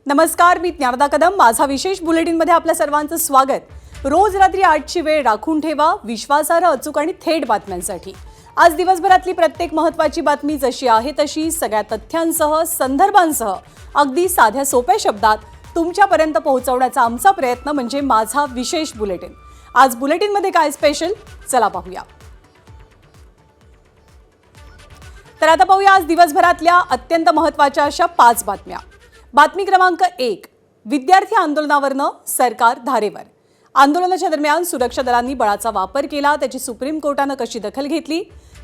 नमस्कार, मी ज्ञानदा कदम. माझा विशेष बुलेटिनमध्ये आपल्या सर्वांचं स्वागत. रोज रात्री 8ची वेळ राखून ठेवा विश्वासार्ह, अचूक आणि थेट बातम्यांसाठी. आज दिवसभरातली प्रत्येक महत्त्वाची बातमी जशी आहे तशी सगळ्या तथ्यांसह, संदर्भांसह अगदी साध्या सोप्या शब्दात तुमच्यापर्यंत पोहोचवण्याचा आमचा प्रयत्न म्हणजे माझा विशेष बुलेटिन. आज बुलेटिनमध्ये काय स्पेशल, चला पाहूया. तर आता पाहूया आज दिवसभरातल्या अत्यंत महत्त्वाच्या अशा 5 बातम्या. बातमी क्रमांक 1, विद्यार्थी आंदोलनावरनं सरकार धारेवर. आंदोलनाच्या दरम्यान सुरक्षा दलांनी बळाचा वापर केला, त्याची सुप्रीम कोर्टानं कशी दखल घेतली,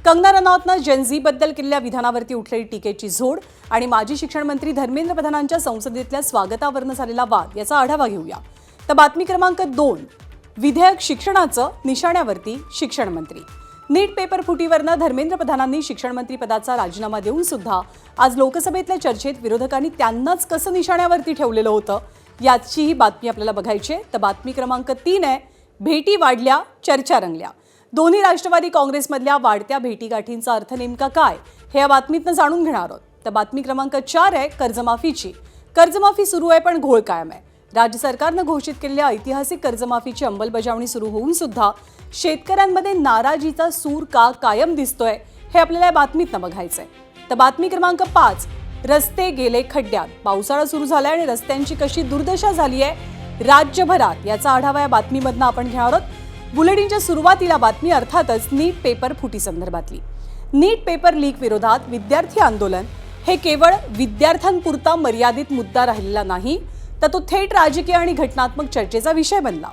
कंगना रनौतनं जेनझीबद्दल केलेल्या विधानावरती उठलेली टीकेची झोड आणि माजी शिक्षण मंत्री धर्मेंद्र प्रधानांच्या संसदेतल्या स्वागतावरनं झालेला वाद याचा आढावा घेऊया. तर बातमी क्रमांक 2, विधेयक शिक्षणाचं निशाण्यावरती शिक्षण मंत्री. नीट पेपर फुटीवरनं धर्मेंद्र प्रधानांनी शिक्षण मंत्री पदाचा राजीनामा देऊन सुद्धा आज लोकसभेतल्या चर्चेत विरोधकांनी त्यांनाच कसं निशाण्यावरती ठेवलेलं होतं याची ही बातमी आपल्याला बघायची आहे. तर बातमी क्रमांक 3 आहे, भेटी वाढल्या, चर्चा रंगल्या. दोन्ही राष्ट्रवादी काँग्रेसमधल्या वाढत्या भेटीगाठींचा अर्थ नेमका काय हे या बातमीतनं जाणून घेणार आहोत. तर बातमी क्रमांक 4 आहे कर्जमाफीची. कर्जमाफी सुरू आहे पण घोळ कायम आहे. राज्य सरकारनं घोषित केलेल्या ऐतिहासिक कर्जमाफीची अंमलबजावणी सुरू होऊन सुद्धा शेतकऱ्यांमध्ये नाराजीचा सूर का कायम दिसतोय हे आपल्याला या बातमीतनं बघायचंय. तर बातमी क्रमांक 5, रस्ते गेले खड्ड्यात. पावसाळा सुरू झालाय आणि रस्त्यांची कशी दुर्दशा झाली आहे राज्यभरात याचा आढावा या बातमीमधनं आपण घेणार आहोत. बुलेटिनच्या सुरुवातीला बातमी अर्थातच नीट पेपर फुटी संदर्भातली. नीट पेपर लीक विरोधात विद्यार्थी आंदोलन हे केवळ विद्यार्थ्यांपुरता मर्यादित मुद्दा राहिलेला नाही, तर तो थेट राजकीय आणि घटनात्मक चर्चेचा विषय बनला.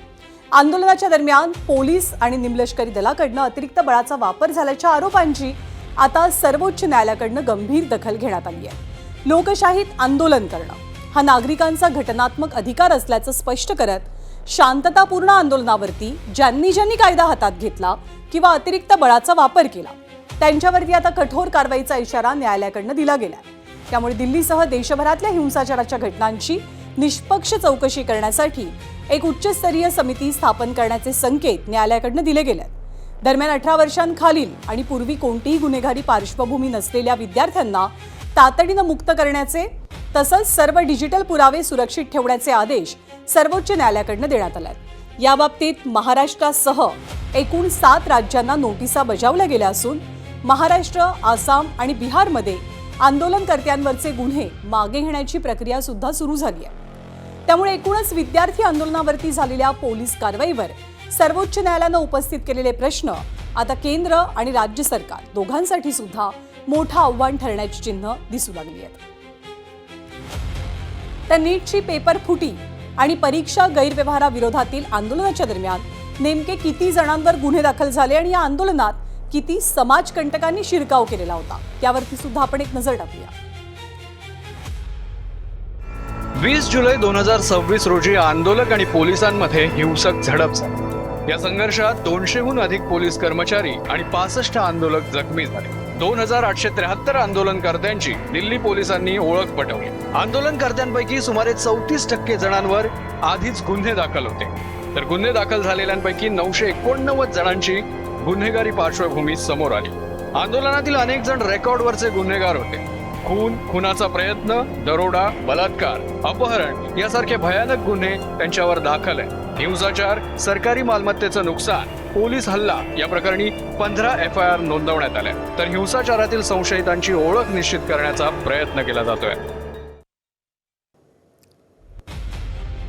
आंदोलनाच्या दरम्यान पोलीस आणि निमलष्करी दलाकडनं अतिरिक्त बळाचा वापर झाल्याच्या आरोपांची आता सर्वोच्च न्यायालयाकडनं गंभीर दखल घेण्यात आली आहे. लोकशाहीत आंदोलन करणं हा नागरिकांचा घटनात्मक अधिकार असल्याचं स्पष्ट करत शांततापूर्ण आंदोलनावरती ज्यांनी कायदा हातात घेतला किंवा अतिरिक्त बळाचा वापर केला त्यांच्यावरती आता कठोर कारवाईचा इशारा न्यायालयाकडनं दिला गेलाय. त्यामुळे दिल्लीसह देशभरातल्या हिंसाचाराच्या घटनांची निष्पक्ष चौकशी करण्यासाठी एक उच्चस्तरीय समिती स्थापन करण्याचे संकेत न्यायालयाकडनं दिले गेले आहेत. दरम्यान 18 वर्षांखालील आणि पूर्वी कोणतीही गुन्हेगारी पार्श्वभूमी नसलेल्या विद्यार्थ्यांना तातडीनं मुक्त करण्याचे तसंच सर्व डिजिटल पुरावे सुरक्षित ठेवण्याचे आदेश सर्वोच्च न्यायालयाकडनं देण्यात आले आहेत. याबाबतीत महाराष्ट्रासह एकूण 7 राज्यांना नोटिसा बजावल्या गेल्या असून महाराष्ट्र, आसाम आणि बिहारमध्ये आंदोलनकर्त्यांवरचे गुन्हे मागे घेण्याची प्रक्रिया सुद्धा सुरू झाली आहे. त्यामुळे एकूणच विद्यार्थी आंदोलनावरती झालेल्या पोलीस कारवाईवर सर्वोच्च न्यायालयानं उपस्थित केलेले प्रश्न आता केंद्र आणि राज्य सरकार दोघांसाठी सुद्धा मोठं आव्हान ठरण्याची चिन्ह दिसू लागली आहेत. तर नीटची पेपर फुटी आणि परीक्षा गैरव्यवहाराविरोधातील आंदोलनाच्या दरम्यान नेमके किती जणांवर गुन्हे दाखल झाले आणि या आंदोलनात किती समाजकंटकांनी शिरकाव केलेला होता त्यावरती सुद्धा आपण एक नजर टाकूया. 20 जुलै 2026 रोजी आंदोलक आणि पोलिसांमध्ये हिंसक झडप झाली. या संघर्षात 200हून अधिक पोलीस कर्मचारी आणि 65 आंदोलक जखमी झाले. 2873 आंदोलनकर्त्यांची दिल्ली पोलिसांनी ओळख पटवली. आंदोलनकर्त्यांपैकी सुमारे 34% जणांवर आधीच गुन्हे दाखल होते, तर गुन्हे दाखल झालेल्यांपैकी 989 जणांची गुन्हेगारी पार्श्वभूमी समोर आली. आंदोलनातील अनेक जण रेकॉर्डवरचे गुन्हेगार होते. खून, खुनाचा प्रयत्न, दरोडा, बलात्कार, अपहरण यासारखे भयानक गुन्हे त्यांच्यावर दाखल आहे. हिंसाचार, सरकारी मालमत्तेचं नुकसान, पोलीस हल्ला या प्रकरणी 15 FIR नोंदवण्यात आल्या. तर हिंसाचारातील संशयितांची ओळख निश्चित करण्याचा प्रयत्न केला जातोय.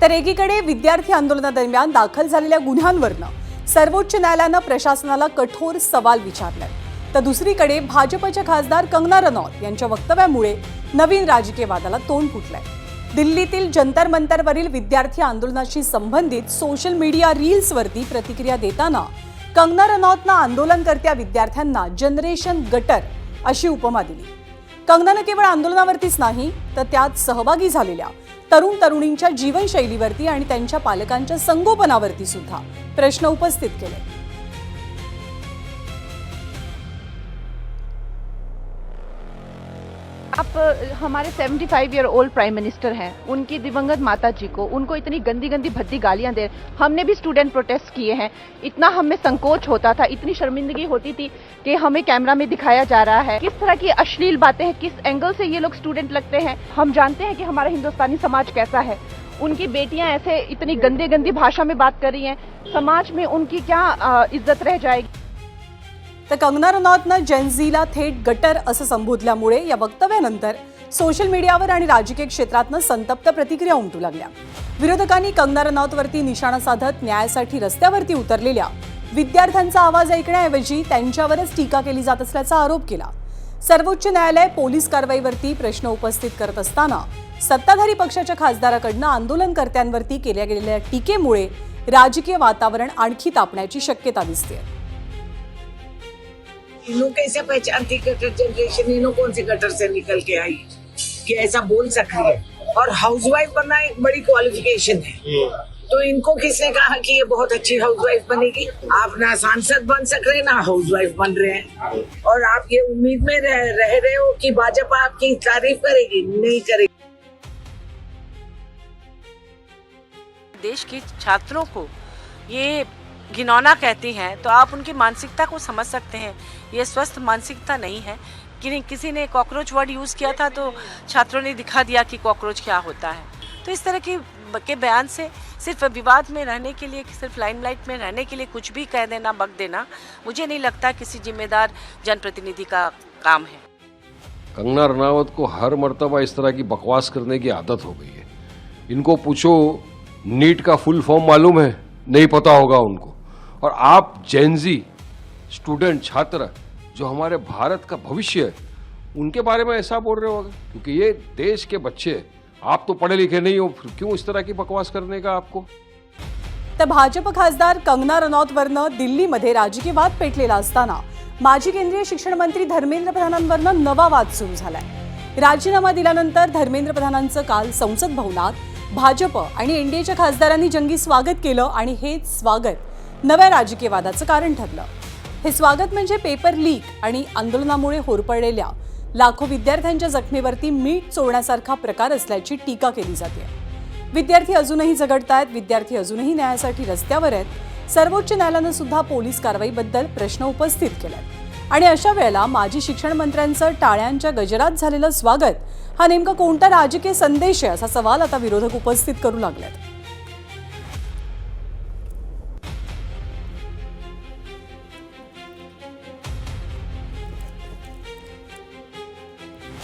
तर एकीकडे विद्यार्थी आंदोलनादरम्यान दाखल झालेल्या गुन्ह्यांवरनं सर्वोच्च न्यायालयानं प्रशासनाला कठोर सवाल विचारले, तर दुसरीकडे भाजपच्या खासदार कंगना रनौत यांच्या वक्तव्यामुळे नवीन राजकीय वादाला तोंड फुटलंय. दिल्लीतील जंतर मंतरवरील विद्यार्थी आंदोलनाशी संबंधित सोशल मीडिया रील्सवरती प्रतिक्रिया देताना कंगना रनौतनं आंदोलनकर्त्या विद्यार्थ्यांना जनरेशन गटर अशी उपमा दिली. कंगनानं केवळ आंदोलनावरतीच नाही तर त्यात सहभागी झालेल्या तरुण तरुणींच्या जीवनशैलीवरती आणि त्यांच्या पालकांच्या संगोपनावरती सुद्धा प्रश्न उपस्थित केले. आप हमारे 75 ईयर ओल्ड प्राइम मिनिस्टर हैं, उनकी दिवंगत माता जी को, उनको इतनी गंदी गंदी भद्दी गालियां दे, हमने भी स्टूडेंट प्रोटेस्ट किए हैं, इतना हमें संकोच होता था, इतनी शर्मिंदगी होती थी कि हमें कैमरा में दिखाया जा रहा है, किस तरह की अश्लील बातें हैं, किस एंगल से ये लोग स्टूडेंट लगते हैं। हम जानते हैं कि हमारा हिंदुस्तानी समाज कैसा है। उनकी बेटियां ऐसे इतनी गंदी गंदी भाषा में बात कर रही हैं, समाज में उनकी क्या इज्जत रह जाएगी। तर कंगना रनौतनं जेनझीला थेट गटर असं संबोधल्यामुळे या वक्तव्यानंतर सोशल मीडियावर आणि राजकीय क्षेत्रातनं संतप्त प्रतिक्रिया उमटू लागल्या। विरोधकांनी कंगना रनौतवरती निशाणा साधत न्यायासाठी रस्त्यावरती उतरलेल्या विद्यार्थ्यांचा आवाज ऐकण्याऐवजी त्यांच्यावरच टीका केली जात असल्याचा आरोप केला। सर्वोच्च न्यायालय पोलीस कारवाईवरती प्रश्न उपस्थित करत असताना सत्ताधारी पक्षाच्या खासदाराकडनं आंदोलनकर्त्यांवरती केल्या गेलेल्या टीकेमुळे राजकीय वातावरण आणखी तापण्याची शक्यता दिसते। इन्हों कैसे पहचानती गटर जनरेशन, इन्हों कौन सी गटर से निकल के आई कि ऐसा बोल सकती है। और हाउसवाइफ बनना एक बड़ी क्वालिफिकेशन है, तो इनको किसने कहा कि ये बहुत अच्छी हाउसवाइफ बनेगी। आप ना सांसद बन सक रहे ना हाउसवाइफ बन रहे हैं, और आप ये उम्मीद में रह रहे हो कि भाजपा आपकी तारीफ करेगी, नहीं करेगी। देश के छात्रों को ये घिनौना कहती हैं तो आप उनकी मानसिकता को समझ सकते हैं। ये स्वस्थ मानसिकता नहीं है कि किसी ने कॉकरोच वर्ड यूज़ किया था तो छात्रों ने दिखा दिया कि कॉकरोच क्या होता है। तो इस तरह के बयान से सिर्फ विवाद में रहने के लिए, सिर्फ लाइमलाइट में रहने के लिए कुछ भी कह देना, बक देना, मुझे नहीं लगता किसी जिम्मेदार जनप्रतिनिधि का काम है। कंगना रनावत को हर मर्तबा इस तरह की बकवास करने की आदत हो गई है। इनको पूछो नीट का फुल फॉर्म मालूम है? नहीं पता होगा उनको। और आप जेनजी स्टूडेंट, छात्र जो हमारे भारत का भविष्य है, उनके बारे में ऐसा बोल रहे होगा? क्योंकि ये देश के बच्चे, आप तो पढ़े लिखे नहीं हो, फिर क्यों इस तरह की बकवास करने का आपको? तर भाजप खासदार कंगना रनौतवरनं दिल्लीमध्ये राजकीय वाद पेटलेला असताना माजी केंद्रीय शिक्षण मंत्री धर्मेंद्र प्रधानांवरनं नवा वाद सुरू झालाय। राजीनामा दिल्यानंतर धर्मेंद्र प्रधानांचं काल संसद भवनात भाजप आणि एनडीएच्या खासदारांनी जंगी स्वागत केलं आणि हेच स्वागत नव्या राजकीय वादाचं कारण ठरलं। हे स्वागत म्हणजे पेपर लीक आणि आंदोलनामुळे होरपळलेल्या लाखो विद्यार्थ्यांच्या जखमेवरती मीठ चोळण्यासारखा प्रकार असल्याची टीका केली जाते। विद्यार्थी अजूनही झगडतायत, विद्यार्थी अजूनही न्यायासाठी रस्त्यावर आहेत। सर्वोच्च न्यायालयानं सुद्धा पोलीस कारवाईबद्दल प्रश्न उपस्थित केलाय आणि अशा वेळेला माजी शिक्षण मंत्र्यांचं टाळ्यांच्या गजरात झालेलं स्वागत हा नेमका कोणता राजकीय संदेश आहे, असा सवाल आता विरोधक उपस्थित करू लागलेत।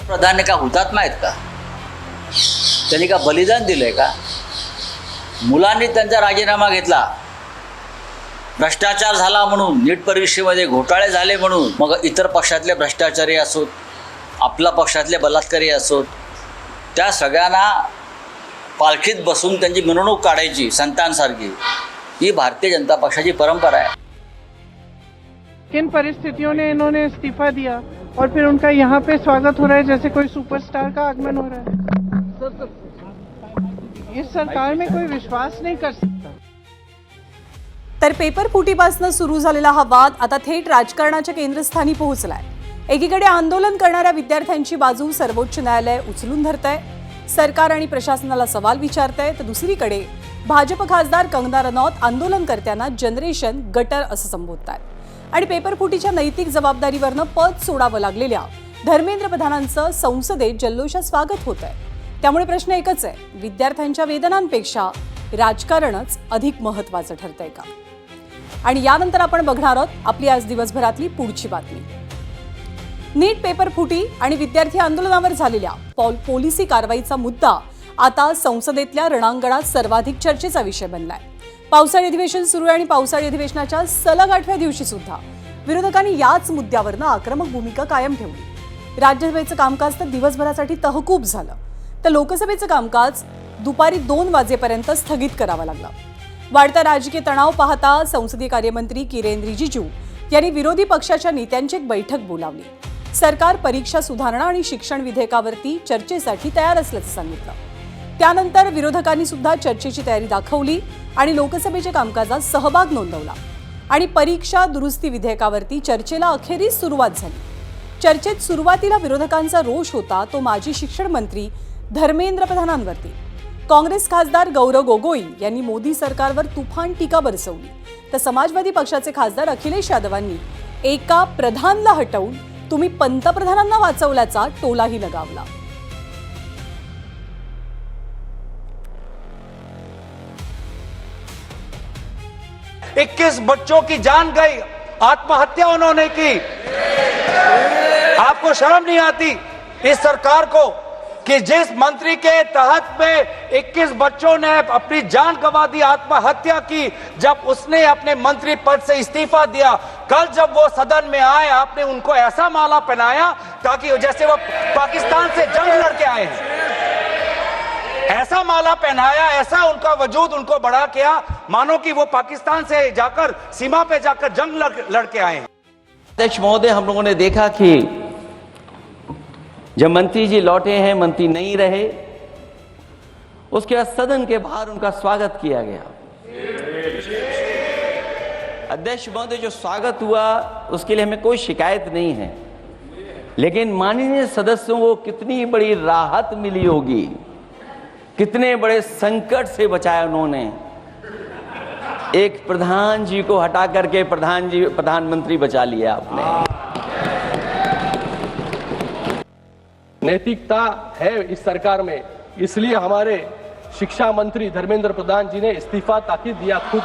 प्रधान का हुतात्मा आहेत का? त्यांनी का बलिदान दिलंय का? मुलांनी त्यांचा राजीनामा घेतला, भ्रष्टाचार झाला म्हणून, नीट परीक्षेमध्ये घोटाळे झाले म्हणून, मग इतर पक्षातले भ्रष्टाचारी असोत, आपल्या पक्षातले बलात्कारी असोत, त्या सगळ्यांना पालखीत बसून त्यांची मिरवणूक काढायची संतांसारखी, ही भारतीय जनता पक्षाची परंपरा आहे। किन परिस्थितियों ने इन्होंने इस्तीफा दिया और फिर उनका यहाँ पे स्वागत हो रहा है जैसे कोई सुपरस्टार का आगमन हो रहा है। इस सरकार में कोई विश्वास नहीं कर सकता। तर पेपर फुटीपासून सुरू झालेला हा वाद आता थेट राजकारणाच्या केंद्रस्थानी पोहोचलाय। एकीकडे आंदोलन करणाऱ्या विद्यार्थ्यांची बाजू सर्वोच्च न्यायालय उचलून धरतंय, सरकार आणि प्रशासनाला सवाल विचारतंय, तर दुसरीकडे भाजप खासदार कंगना रनौत आंदोलनकर्त्यांना जनरेशन गटर असं संबोधतात आणि पेपरफुटीच्या नैतिक जबाबदारीवरनं पद सोडावं लागलेल्या धर्मेंद्र प्रधानांचं संसदेत जल्लोषात स्वागत होत आहे। त्यामुळे प्रश्न एकच आहे, विद्यार्थ्यांच्या वेदनांपेक्षा राजकारणच अधिक महत्त्वाचं ठरतंय का? आणि यानंतर आपण बघणार आहोत आपली आज दिवसभरातली पुढची बातमी। नीट पेपर फुटी आणि विद्यार्थी आंदोलनावर झालेल्या पोलिसी कारवाईचा मुद्दा आता संसदेतल्या रणांगणात सर्वाधिक चर्चेचा विषय बनलाय। पावसाळी अधिवेशन सुरू आहे आणि पावसाळी अधिवेशनाच्या सलग 8व्या दिवशी सुद्धा विरोधकांनी याच मुद्द्यावरनं आक्रमक भूमिका कायम ठेवली। राज्यसभेचं कामकाज तर दिवसभरासाठी तहकूब झालं, तर लोकसभेचं कामकाज दुपारी 2 वाजेपर्यंत स्थगित करावं लागलं। वाढता राजकीय तणाव पाहता संसदीय कार्यमंत्री किरेन रिजिजू यांनी विरोधी पक्षाच्या नेत्यांची एक बैठक बोलावली। सरकार परीक्षा सुधारणा आणि शिक्षण विधेयकावरती चर्चेसाठी तयार असल्याचं सांगितलं। त्यानंतर विरोधकांनी सुद्धा चर्चेची तयारी दाखवली आणि लोकसभेच्या कामकाजात सहभाग नोंदवला आणि परीक्षा दुरुस्ती विधेयकावरती चर्चेला अखेरीस सुरुवात झाली। चर्चेत सुरुवातीला विरोधकांचा रोष होता तो माजी शिक्षण मंत्री धर्मेंद्र प्रधानांवरती. काँग्रेस खासदार गौरव गोगोई यांनी मोदी सरकारवर तुफान टीका बरसवली, तर समाजवादी पक्षाचे खासदार अखिलेश यादवांनी एका प्रधानला हटवून तुम्ही पंतप्रधानांना वाचवल्याचा टोलाही लगावला. इक्कीस बच्चों की जान गई, आत्महत्या उन्होंने की. आपको शर्म नहीं आती इस सरकार को कि जिस मंत्री के तहत में 21 बच्चों ने अपनी जान गंवा दी, आत्महत्या की, जब उसने अपने मंत्री पद से इस्तीफा दिया, कल जब वो सदन में आए आपने उनको ऐसा माला पहनाया ताकि जैसे वो पाकिस्तान से जंग लड़के आए हैं, ऐसा माला पहनाया, ऐसा उनका वजूद उनको बढ़ा किया मानो कि वो पाकिस्तान से जाकर सीमा पे जाकर जंग लड़के आए हैं. अध्यक्ष महोदय, हम लोगों ने देखा कि जब मंत्री जी लौटे हैं, मंत्री नहीं रहे, उसके बाद सदन के बाहर उनका स्वागत किया गया. अध्यक्ष महोदय, जो स्वागत हुआ उसके लिए हमें कोई शिकायत नहीं है, लेकिन माननीय सदस्यों को कितनी बड़ी राहत मिली होगी, कितने बड़े संकट से बचाया उन्होंने. एक प्रधान जी को हटा करके प्रधानमंत्री बचा लिया आपने. नैतिकता है इस सरकार में, इसलिए हमारे शिक्षा मंत्री धर्मेंद्र प्रधान जी ने इस्तीफा ताकि दिया. खुद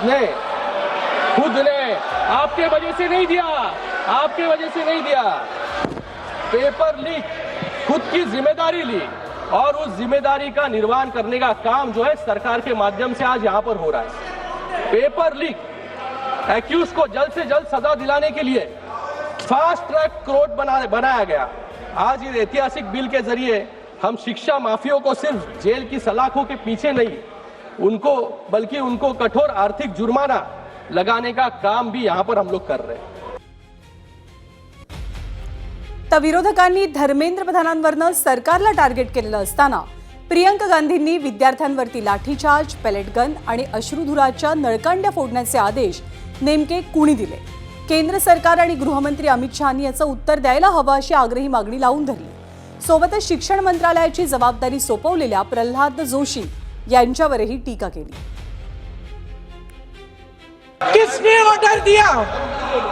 ने आपके वजह से नहीं दिया, आपके वजह से नहीं दिया. पेपर लीक खुद की जिम्मेदारी ली और उस जिम्मेदारी का निर्वहन करने का काम जो है सरकार के माध्यम से आज यहाँ पर हो रहा है. पेपर लीक एक्यूज को जल्द से जल्द सजा दिलाने के लिए फास्ट ट्रैक कोर्ट बनाया गया. आज इस ऐतिहासिक बिल के जरिए हम शिक्षा माफियों को सिर्फ जेल की सलाखों के पीछे नहीं, बल्कि उनको कठोर आर्थिक जुर्माना लगाने का काम भी यहाँ पर हम लोग कर रहे हैं. तर विरोधकांनी धर्मेंद्र प्रधानांवरनं सरकारला टार्गेट केलेलं असताना प्रियंका गांधींनी विद्यार्थ्यांवरती लाठीचार्ज, पेलेट गन आणि अश्रुधुराच्या नळकांड्या फोडण्याचे आदेश नेमके कुणी दिले? केंद्र सरकार आणि गृहमंत्री अमित शहानी याचं उत्तर द्यायला हवं अशी आग्रही मागणी लावून धरली. सोबतच शिक्षण मंत्रालयाची जबाबदारी सोपवलेल्या प्रल्हाद जोशी यांच्यावरही टीका केली. किसने ऑर्डर दिया?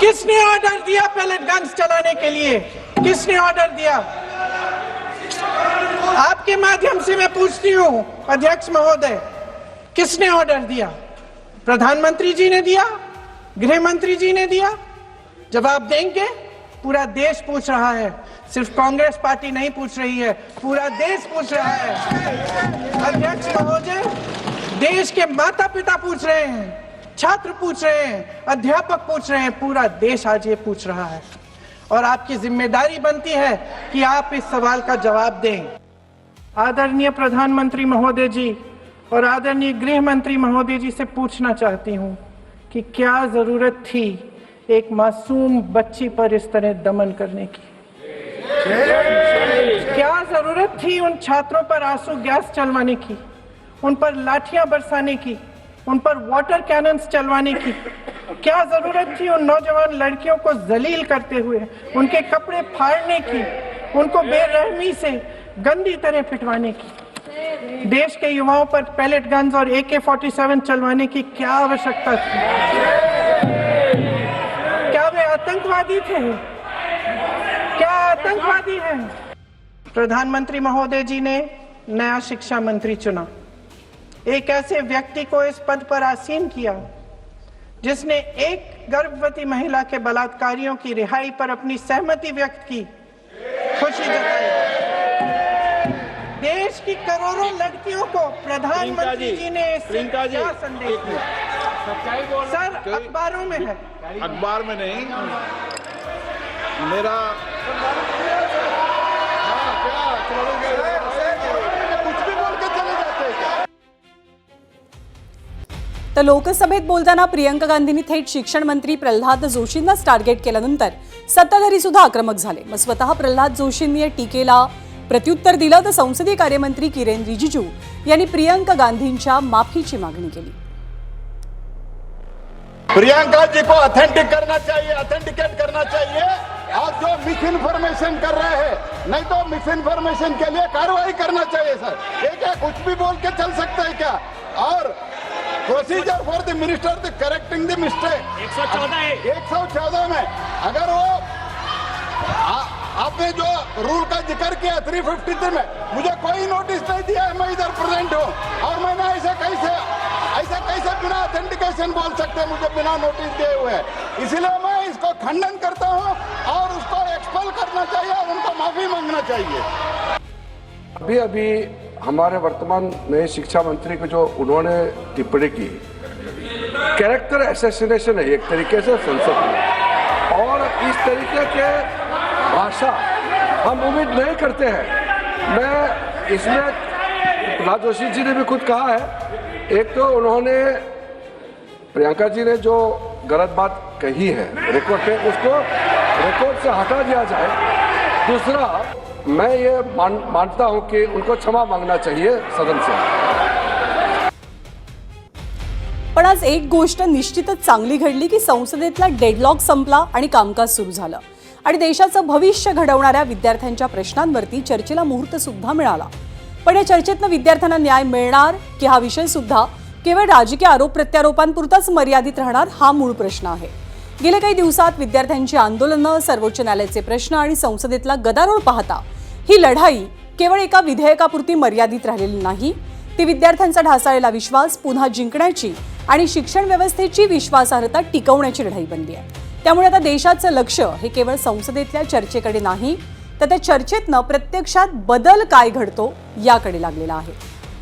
किसने ऑर्डर दिया पैलेट गन्स चलाने के लिए? किसने ऑर्डर दिया? आपके माध्यम से मैं पूछती हूं अध्यक्ष महोदय, किसने ऑर्डर दिया? प्रधानमंत्री जी ने दिया? गृह मंत्री जी ने दिया? जवाब देंगे? पूरा देश पूछ रहा है, सिर्फ कांग्रेस पार्टी नहीं पूछ रही है, पूरा देश पूछ रहा है. अध्यक्ष महोदय, देश के माता पिता पूछ रहे हैं, छात्र पूछ रहे हैं, अध्यापक पूछ रहे हैं, पूरा देश आज ये पूछ रहा है और आपकी जिम्मेदारी बनती है कि आप इस सवाल का जवाब दें. आदरणीय प्रधानमंत्री महोदय जी और आदरणीय गृह मंत्री महोदय जी से पूछना चाहती हूं कि क्या जरूरत थी एक मासूम बच्ची पर इस तरह दमन करने की? क्या जरूरत थी उन छात्रों पर आंसू गैस चलवाने की, उन पर लाठियां बरसाने की, उन पर वाटर कैनन्स चलवाने की? क्या जरूरत थी उन नौजवान लड़कियों को जलील करते हुए उनके कपड़े फाड़ने की, उनको बेरहमी से गंदी तरह पिटवाने की? देश के युवाओं पर पैलेट गन्स और AK-47 चलवाने की क्या आवश्यकता थी? क्या वे आतंकवादी थे? क्या आतंकवादी हैं? प्रधानमंत्री महोदय जी ने नया शिक्षा मंत्री चुना, एक ऐसे व्यक्ति को इस पद पर आसीन किया जिसने एक गर्भवती महिला के बलात्कारियों की रिहाई पर अपनी सहमति व्यक्त की, खुशी जताई. देश की करोड़ों लड़कियों को प्रधानमंत्री जी ने क्या संदेश दिया? सर, अखबारों में है. अखबार में नहीं, मेरा कुछ भी बोल के चले जाते हैं. तर लोकसभेत बोलताना प्रियंका गांधींनी थेट शिक्षण मंत्री प्रल्हाद जोशींनाच टार्गेट केल्यानंतर सत्ताधारी सुद्धा आक्रमक झाले. मग स्वतः प्रल्हाद जोशींनी या टीकेला प्रत्युत्तर दिलं तर संसदीय कार्यमंत्री किरेन रिजिजू यांनी प्रियंका गांधींच्या माफीची मागणी केली. प्रियंका जी को ऑथेंटिक करना चाहिए, ऑथेंटिकेट करना चाहिए। और जो मिस इन्फॉर्मेशन कर रहे हैं, नहीं तो मिस इन्फॉर्मेशन के लिए कार्रवाई करना चाहिए सर। ये क्या कुछ भी बोल के चल सकता है क्या? और procedure for the minister the correcting the mistake 114 में अगर वो आपने जो रूल का जिक्र किया 353 में, मुझे कोई नोटिस नहीं दिया है, मैं इधर प्रेजेंट हूँ और मैंने ऐसे कैसे बिना ऑथेंटिकेशन बोल सकते, मुझे बिना नोटिस दिए हुए। इसलिए मैं इसको खंडन करता हूँ और उसको एक्सपेल करना चाहिए और उनको माफी मांगना चाहिए। अभी हमारे वर्तमान नए शिक्षा मंत्री को जो उन्होंने टिप्पणी की, कैरेक्टर असैसिनेशन है एक तरीके से संसद में, और इस तरीके के भाषा हम उम्मीद नहीं करते हैं। मैं इसमें प्रहलाद जोशी जी ने भी खुद कहा है, एक तो उन्होंने प्रियंका जी ने जो गलत बात कही है रिकॉर्ड पे, उसको रिकॉर्ड से हटा दिया जाए। दूसरा, मैं ये मानता हूं कि उनको क्षमा मांगना चाहिए सदन से। पण आज एक गोष्ट निश्चितच चांगली घडली की संसदेतला डेडलॉक संपला आणि कामकाज सुरू झालं आणि देशाचं भविष्य घडवणाऱ्या विद्यार्थ्यांच्या प्रश्नांवरती चर्चेला मुहूर्त सुद्धा मिळाला। पण या चर्चेतनं विद्यार्थ्यांना न्याय मिळणार की हा विषय सुद्धा केवळ राजकीय आरोप प्रत्यारोपांपुरताच मर्यादित राहणार, हा मूळ प्रश्न आहे। गेल्या काही दिवसात विद्यार्थ्यांची आंदोलनं, सर्वोच्च न्यायालयाचे प्रश्न आणि संसदेतला गदारोळ पाहता ही लढाई केवळ एका विधेयकापुरती मर्यादित राहिलेली नाही, ती विद्यार्थ्यांचा ढासळलेला विश्वास पुन्हा जिंकण्याची आणि शिक्षण व्यवस्थेची विश्वासार्हता टिकवण्याची लढाई बनली आहे। त्यामुळे आता देशाचं लक्ष हे केवळ संसदेतल्या चर्चेकडे नाही, तर त्या चर्चेतनं प्रत्यक्षात बदल काय घडतो याकडे लागलेला आहे।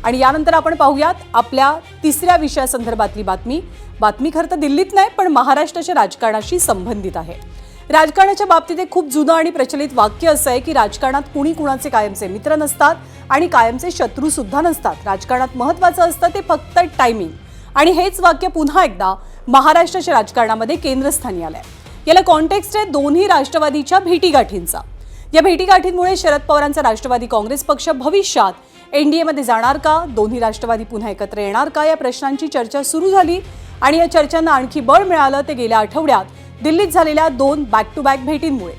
आणि यानंतर आपण पाहूयात आपल्या तिसऱ्या विषयासंदर्भातली बातमी खरं तर दिल्लीत नाही पण महाराष्ट्राच्या राजकारणाशी संबंधित आहे। राजकारणाच्या बाबतीत एक खूप जुनं आणि प्रचलित वाक्य असं आहे की राजकारणात कुणी कुणाचे कायमचे मित्र नसतात आणि कायमचे शत्रू सुद्धा नसतात। राजकारणात महत्त्वाचं असतं ते फक्त टायमिंग, आणि हेच वाक्य पुन्हा एकदा महाराष्ट्राच्या राजकारणामध्ये केंद्रस्थानी आलंय। याला कॉन्टेक्स्ट आहे दोन्ही राष्ट्रवादीच्या भेटीगाठींचा। या भेटीगाठींमुळे शरद पवारांचा राष्ट्रवादी काँग्रेस पक्ष भविष्यात एनडीएमध्ये जाणार का, दोन्ही राष्ट्रवादी पुन्हा एकत्र येणार का, या प्रश्नांची चर्चा सुरू झाली आणि या चर्चांना आणखी बळ मिळालं ते गेल्या आठवड्यात दिल्लीत झालेल्या 2 बॅक टू बॅक भेटींमुळे।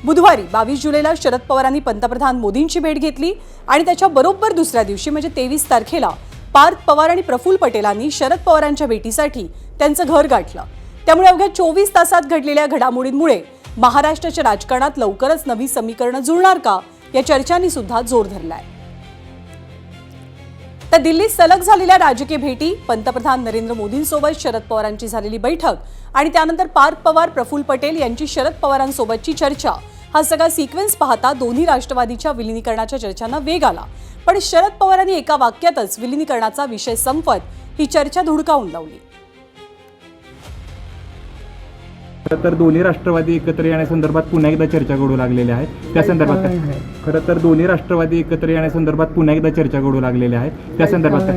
बुधवारी 22 जुलैला शरद पवारांनी पंतप्रधान मोदींची भेट घेतली आणि त्याच्या बरोबर दुसऱ्या दिवशी म्हणजे 23 तारखेला पार्थ पवार आणि प्रफुल्ल पटेलांनी शरद पवारांच्या भेटीसाठी त्यांचं घर गाठलं। त्यामुळे अवघ्या 24 तासात घडलेल्या घडामोडींमुळे महाराष्ट्राच्या राजकारणात लवकरच नवी समीकरणं जुळणार का या चर्चांनी सुद्धा जोर धरलाय। तर दिल्लीत सलग झालेल्या राजकीय भेटी, पंतप्रधान नरेंद्र मोदींसोबत शरद पवारांची झालेली बैठक आणि त्यानंतर पार्थ पवार प्रफुल्ल पटेल यांची शरद पवारांसोबतची चर्चा, हा सगळा सिक्वेन्स पाहता दोन्ही राष्ट्रवादीच्या विलिनीकरणाच्या चर्चांना वेग आला। पण शरद पवारांनी एका वाक्यातच विलिनीकरणाचा विषय संपवत ही चर्चा धुडकावून लावली। तर दोन्ही राष्ट्रवादी एकत्र येण्यासंदर्भात पुन्हा एकदा चर्चा घडू लागलेल्या आहेत। त्या संदर्भात खरं तर दोन्ही राष्ट्रवादी एकत्र येण्यासंदर्भात पुन्हा एकदा चर्चा घडू लागलेल्या आहेत। त्या संदर्भात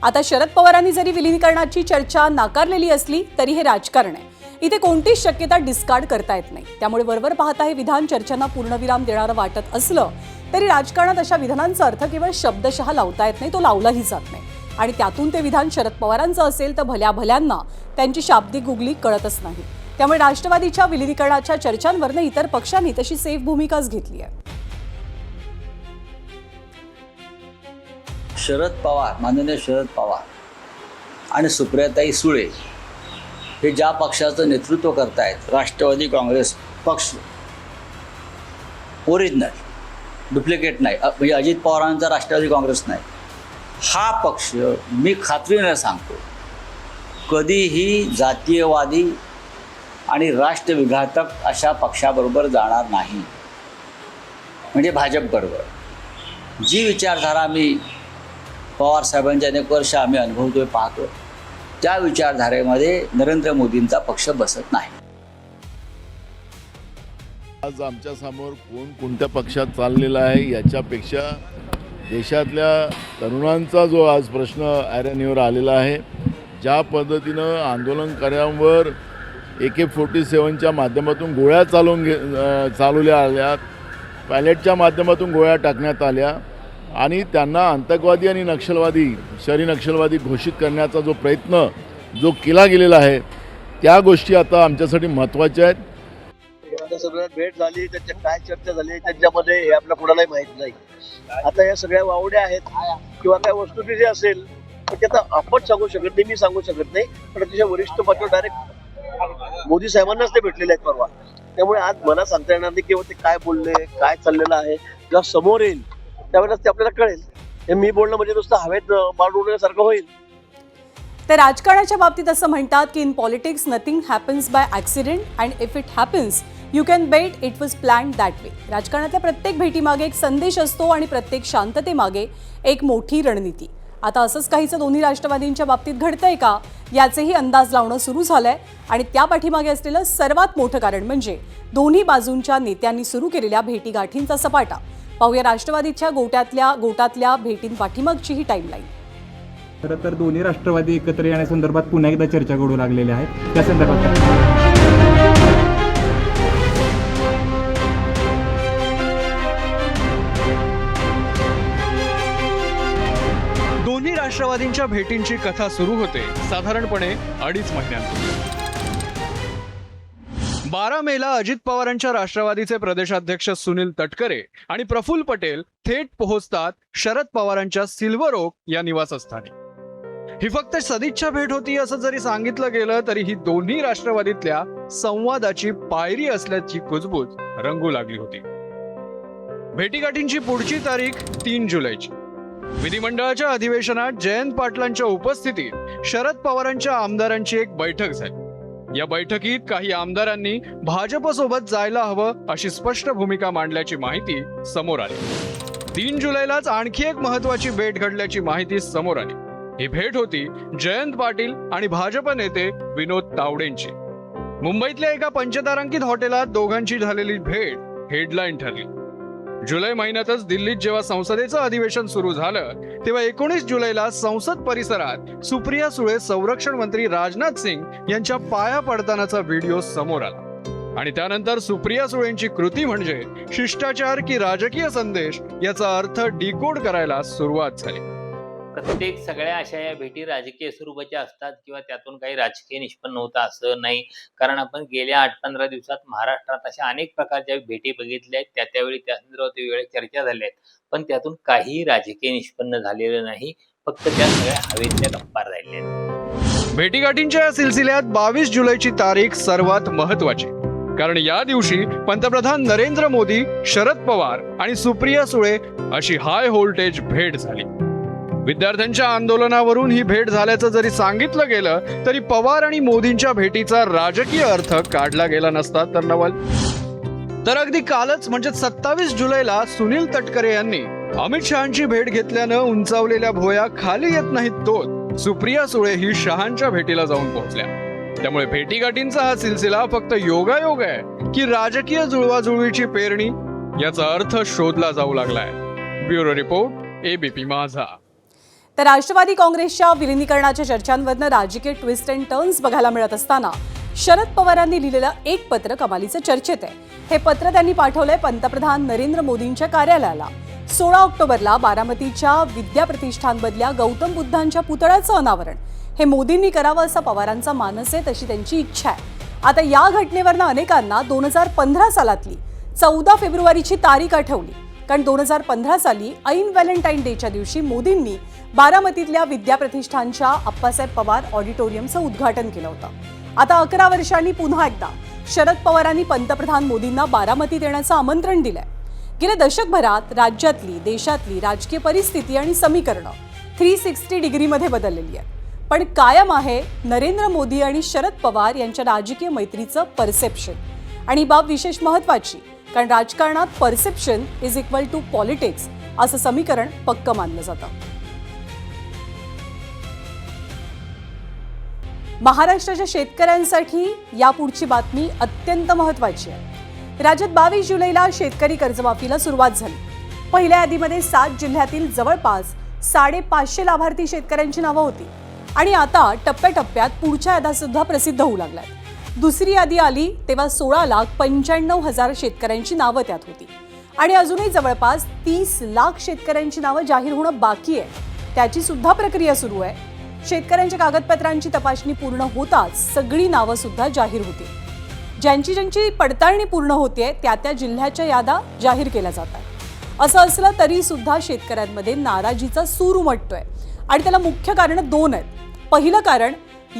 आता शरद पवारांनी जरी विलिनीकरणाची चर्चा नाकारलेली असली तरी हे राजकारण आहे, इथे कोणतीच शक्यता डिस्कार्ड करता येत नाही। त्यामुळे वरवर पाहता हे विधान चर्चांना पूर्णविराम देणारं वाटत असलं तरी राजकारणात अशा विधानांचा अर्थ केवळ शब्दशः लावता येत नाही, तो लावलाही जात नाही। आणि त्यातून ते विधान शरद पवारांचं असेल तर भल्या भल्यांना त्यांची शाब्दिक गुगली कळतच नाही। त्यामुळे राष्ट्रवादीच्या विलिनीकरणाच्या चर्चांवरनं इतर पक्षांनी तशी सेफ भूमिकाच घेतली आहे। माननीय शरद पवार आणि सुप्रियाताई सुळे हे ज्या पक्षाचं नेतृत्व करतायत, राष्ट्रवादी काँग्रेस पक्ष, ओरिजिनल, डुप्लिकेट नाही, म्हणजे अजित पवारांचा राष्ट्रवादी काँग्रेस नाही, हा पक्ष मी खात्रीने सांगतो कधीही जातीयवादी आणि राष्ट्रविघातक अशा पक्षाबरोबर जाणार नाही। म्हणजे भाजपबरोबर जी विचारधारा मी पवार साहेबांच्या अनेक वर्ष आम्ही अनुभवतोय, पाहतो, त्या विचारधारेमध्ये नरेंद्र मोदींचा पक्ष बसत नाही। आज आमच्या समोर कोण कोणत्या पक्षात चाललेला आहे याच्यापेक्षा देशातल्या तरुणांचा जो आज प्रश्न ऐरणीवर आलेला आहे, ज्या पद्धतीनं आंदोलनकर्त्यांवर AK-47च्या माध्यमातून गोळ्या चालवल्या आल्यात, पॅलेटच्या माध्यमातून गोळ्या टाकण्यात आल्या आणि त्यांना आतंकवादी आणि नक्षलवादी, शहरी नक्षलवादी घोषित करण्याचा जो प्रयत्न जो केला गेलेला आहे त्या गोष्टी आता आमच्यासाठी महत्त्वाच्या आहेत. आता सगळ्यात भेट झाली, त्याच्या काय चर्चा झाली त्याच्यामध्ये हे आपल्या कोणालाही माहीत नाही. आता या सगळ्या वावड्या आहेत किंवा काय वस्तुस्थिती असेल तर ते आता आपण सांगू शकत नाही, मी सांगू शकत नाही, पण त्याच्या वरिष्ठ पातळीवर डायरेक्ट मोदी साहेबांनाच ते भेटलेले आहेत परवा. त्यामुळे आज मला सांगता येणार नाही किंवा ते काय बोलले, काय चाललेलं आहे. जेव्हा समोर येईल त्यावेळेस ते आपल्याला कळेल. हे मी बोलणं म्हणजे नुसतं हवेत बाळ उडवण्यासारखं होईल. तर राजकारणाच्या बाबतीत असं म्हणतात की in politics nothing happens by accident and if it happens you can bet it was planned that way. राजकारणातल्या प्रत्येक भेटीमागे एक संदेश असतो आणि प्रत्येक शांततेमागे एक मोठी रणनीती. आता असंच काहीचं दोन्ही राष्ट्रवादींच्या बाबतीत घडतंय का याचेही अंदाज लावणं सुरू झालंय. आणि त्या पाठीमागे असलेलं सर्वात मोठं कारण म्हणजे दोन्ही बाजूंच्या नेत्यांनी सुरू केलेल्या भेटीगाठींचा सपाटा. पाहूया राष्ट्रवादीच्या गोटातल्या भेटींपाठीमागची ही टाईमलाईन. खरं तर दोन्ही राष्ट्रवादी एकत्र येण्यासंदर्भात पुन्हा एकदा चर्चा घडू लागलेल्या आहेत. त्या संदर्भात दोन्ही राष्ट्रवादींच्या भेटींची कथा सुरू होते साधारणपणे 2.5 महिन्यांपूर्वी. 12 मेला अजित पवारांच्या राष्ट्रवादीचे प्रदेशाध्यक्ष सुनील तटकरे आणि प्रफुल्ल पटेल थेट पोहोचतात शरद पवारांच्या सिल्वर ओक या निवासस्थानी. ही फक्त सदिच्छा भेट होती असं जरी सांगितलं गेलं तरी ही दोन्ही राष्ट्रवादीतल्या संवादाची पायरी असल्याची कुजबूज रंगू लागली होती. भेटीगाठींची पुढची तारीख 3 जुलैची. विधिमंडळाच्या अधिवेशनात जयंत पाटलांच्या उपस्थितीत शरद पवारांच्या आमदारांची एक बैठक झाली. या बैठकीत काही आमदारांनी भाजपसोबत जायला हवं अशी स्पष्ट भूमिका मांडल्याची माहिती समोर आली. 3 जुलैलाच आणखी एक महत्वाची भेट घडल्याची माहिती समोर आली. ही भेट होती जयंत पाटील आणि भाजप नेते विनोद तावडेंची. मुंबईतल्या एका पंचतारांकित हॉटेलात दोघांची झालेली भेट हेडलाईन ठरली. जुलै महिन्यातच दिल्लीत जेव्हा संसदेचं अधिवेशन सुरू झालं तेव्हा 19 जुलैला संसद परिसरात सुप्रिया सुळे संरक्षण मंत्री राजनाथ सिंग यांच्या पाया पडतानाचा व्हिडिओ समोर आला. आणि त्यानंतर सुप्रिया सुळेंची कृती म्हणजे शिष्टाचार की राजकीय संदेश याचा अर्थ डिकोड करायला सुरुवात झाली. प्रत्येक सगळ्या अशा या भेटी राजकीय स्वरूपाच्या असतात किंवा त्यातून काही राजकीय निष्पन्न होतं असं नाही. कारण आपण गेल्या 8-15 दिवसात महाराष्ट्रात अशा अनेक प्रकारच्या भेटी बघितल्या आहेत. त्यावेळी त्या संदर्भात वेगवेगळ्या चर्चा झाल्या आहेत, पण त्यातून काही राजकीय निष्पन्न झालेलं नाही. फक्त त्या सगळ्या हवेतल्या गप्पा राहिल्या आहेत. भेटीगाठींच्या या सिलसिल्यात 22 जुलैची तारीख सर्वात महत्वाची. कारण या दिवशी पंतप्रधान नरेंद्र मोदी, शरद पवार आणि सुप्रिया सुळे अशी हाय व्होल्टेज भेट झाली. विद्यार्थ्यांच्या आंदोलनावरून ही भेट झाल्याचं जरी सांगितलं गेलं तरी पवार आणि मोदींच्या भेटीचा राजकीय अर्थ काढला गेला नसता तर नवल. तर अगदी कालच म्हणजे 27 जुलैला सुनील तटकरे यांनी अमित शहांची भेट घेतल्यानं उंचावलेल्या भोया खाली येत नाहीत तोच सुप्रिया सुळे ही शहांच्या भेटीला जाऊन पोहोचल्या. त्यामुळे भेटीगाठींचा हा सिलसिला फक्त योगायोग आहे की राजकीय जुळवाजुळवीची पेरणी याचा अर्थ शोधला जाऊ लागलाय. ब्युरो रिपोर्ट, एबीपी माझा. तर राष्ट्रवादी काँग्रेसच्या विलिनीकरणाच्या चर्चांवरनं राजकीय ट्विस्ट अँड टर्न्स बघायला मिळत असताना शरद पवारांनी लिहिलेलं एक पत्र कमालीचं चर्चेत आहे. हे पत्र त्यांनी पाठवलंय पंतप्रधान नरेंद्र मोदींच्या कार्यालयाला. 16 ऑक्टोबरला बारामतीच्या विद्याप्रतिष्ठानमधल्या गौतम बुद्धांच्या पुतळ्याचं अनावरण हे मोदींनी करावं असा पवारांचा मानस आहे, तशी त्यांची इच्छा आहे. आता या घटनेवरनं अनेकांना 2015 सालातली 14 फेब्रुवारीची तारीख आठवली. कारण 2015 साली ऐन व्हॅलेंटाईन डेच्या दिवशी मोदींनी बारामतीतल्या विद्याप्रतिष्ठानच्या अप्पासाहेब पवार ऑडिटोरियमचं उद्घाटन केलं होतं. आता 11 वर्षांनी पुन्हा एकदा शरद पवारांनी पंतप्रधान मोदींना बारामतीत येण्याचं आमंत्रण दिलंय. गेल्या दशकभरात राज्यातली, देशातली राजकीय परिस्थिती आणि समीकरणं 360 डिग्रीमध्ये बदललेली आहे. पण कायम आहे नरेंद्र मोदी आणि शरद पवार यांच्या राजकीय मैत्रीचं परसेप्शन. आणि ही बाब विशेष महत्वाची, कारण राजकारणात perception is equal to politics असं समीकरण पक्क मानलं जातं. महाराष्ट्राच्या शेतकऱ्यांसाठी यापुढची बातमी अत्यंत महत्त्वाची आहे. राज्यात 22 जुलैला शेतकरी कर्जमाफीला सुरुवात झाली. पहिल्या यादीमध्ये 7 जिल्ह्यातील जवळपास 550 लाभार्थी शेतकऱ्यांची नावं होती. आणि आता टप्प्याटप्प्यात पुढच्या याद्या सुद्धा प्रसिद्ध होऊ लागल्यात. दुसरी यादी आली तेव्हा 16,95,000 शेतकऱ्यांची नावं त्यात होती. आणि अजूनही जवळपास 30 लाख शेतकऱ्यांची नावं जाहीर होणं बाकी आहे. त्याची सुद्धा प्रक्रिया सुरू आहे. शेतकऱ्यांच्या कागदपत्रांची तपासणी पूर्ण होताच सगळी नावं सुद्धा जाहीर होती. ज्यांची पडताळणी पूर्ण होते त्या त्या जिल्ह्याच्या याद्या जाहीर केल्या जातात. असं असलं तरी सुद्धा शेतकऱ्यांमध्ये नाराजीचा सूर उमटतोय आणि त्याला मुख्य कारण दोन आहेत. पहिलं कारण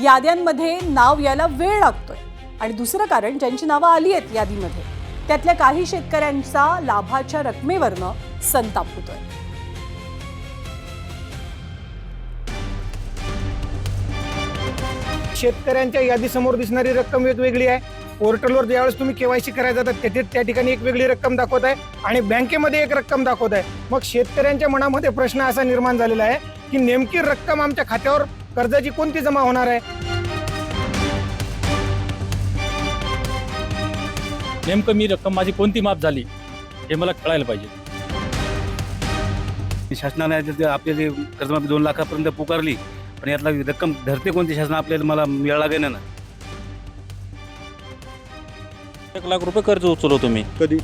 याद्यांमध्ये नाव यायला वेळ लागतोय आणि दुसरं कारण ज्यांची नावं आली आहेत यादीमध्ये त्यातल्या काही शेतकऱ्यांचा लाभाच्या रकमेवरनं संताप होतोय. शेतकऱ्यांच्या यादीसमोर दिसणारी रक्कम वेगवेगळी आहे. पोर्टलवर ज्यावेळेस तुम्ही केवायसी करायला जातात त्या ठिकाणी एक वेगळी रक्कम दाखवत आहे आणि बँकेमध्ये एक रक्कम दाखवत आहे. मग शेतकऱ्यांच्या मनामध्ये प्रश्न असा निर्माण झालेला आहे की नेमकी रक्कम आमच्या खात्यावर कर्जाची कोणती जमा होणार आहे. नेमकं मी रक्कम माझी कोणती माफ झाली हे मला कळायला पाहिजे. शासनाने आपल्याला कर्जमाफी 2 लाखापर्यंत पुकारली, पण यातला रक्कम धरते कोणती शासन आपल्याला मला मिळायला लागेल ना. 1 लाख रुपये कर्ज उचललो तुम्ही कधी?